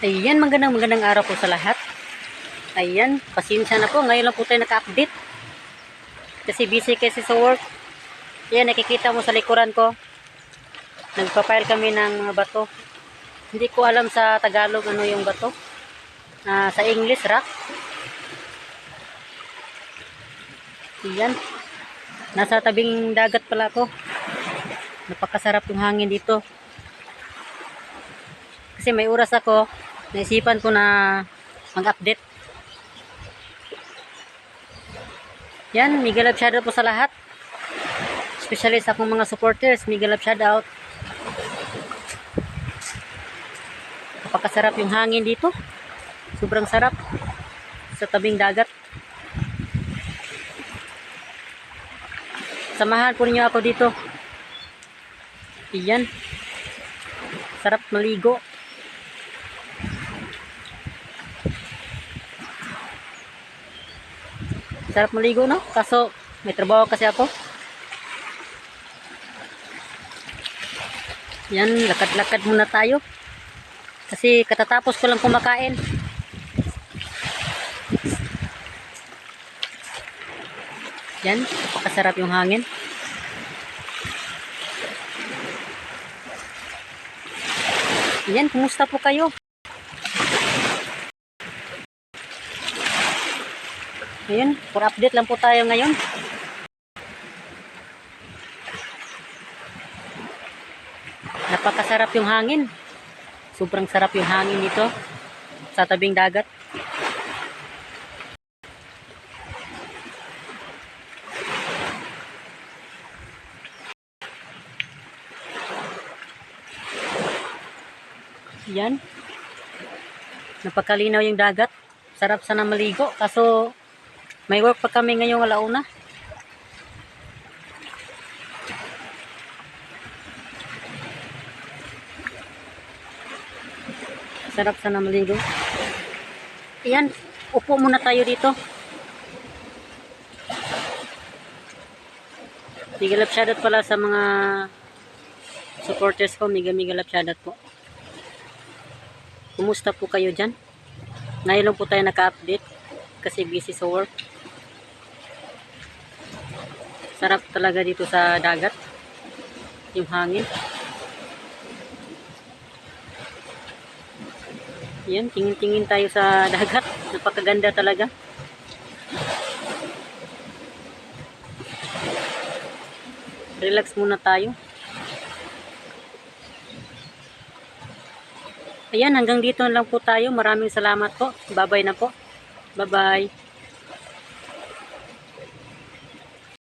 Ayan, magandang araw po sa lahat. Ayan, pasensya na po. Ngayon lang po tayo naka-update. Kasi busy kasi sa work. Ayan, nakikita mo sa likuran ko. Nagpa-file kami ng mga bato. Hindi ko alam sa Tagalog ano yung bato. Sa English, rock. Ayan. Nasa tabing dagat pala ako. Napakasarap yung hangin dito. Kasi may oras ako, naisipan ko na mag-update. Yan, mega love shoutout po sa lahat. Especially sa akong mga supporters, mega love shoutout. Napakasarap yung hangin dito. Sobrang sarap sa tabing dagat. Samahan po ninyo ako dito. Iyan. Sarap maligo. Sarap maligo, no? Kaso may trabaho kasi ako. Yan, lakad-lakad muna tayo. Kasi katatapos ko lang kumakain. Yan, napakasarap yung hangin. Yan, kumusta po kayo? Ayun, for update lang po tayo ngayon. Napakasarap yung hangin. Sobrang sarap yung hangin dito sa tabing dagat. Yan. Napakalinaw yung dagat. Sarap sana maligo. Kaso may work pa kami ngayong alauna. Sarap sana maligo. Ayan, upo muna tayo dito. Mega love shoutout pala sa mga supporters ko. Mega love shoutout po. Kumusta po kayo dyan? Ngayon lang po tayo naka-update kasi busy sa work. Sarap talaga dito sa dagat. Yung hangin. Yan, tingin-tingin tayo sa dagat. Napakaganda talaga. Relax muna tayo. Ayan, hanggang dito lang po tayo. Maraming salamat po. Bye-bye na po. Bye-bye.